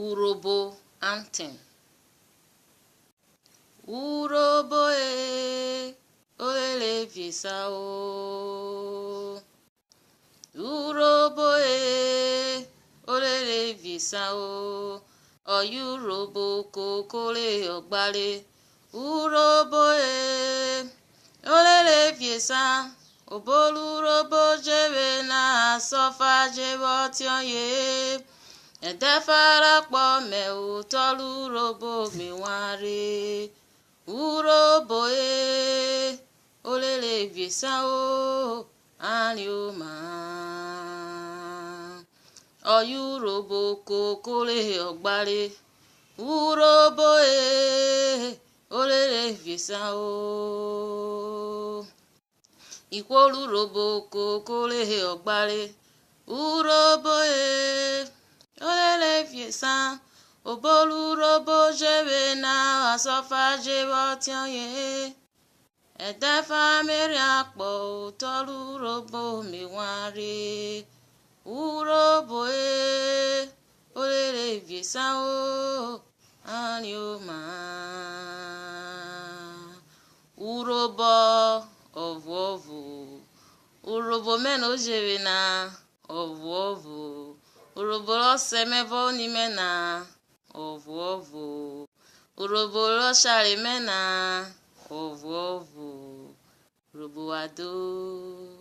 Urobo anthem. Urobo olele viesa o. Urobo olele viesa o. Oyurobo kokole ogbale. Urobo olele viesa. Obolu robo jebe na sofa jebo tionye. Edefara kpo me utolu robo mi ware. Urobo olele viesa o anyoma. Oyurobo kokole ogbale. Urobo olele viesa o. Ikwolu robo kokole ogbale. Urobo olele viesa. Obolu robo jebe na asofa jebo tionye. Edefa meri akpo utolu robo mi ware. Urobo olele viesa o anyoma. Urobo ovu. Urobo meno jebe na ovu. Urobo lo semevo ni mena ovu. Urobo lo shari mena ovu. Urobo ado.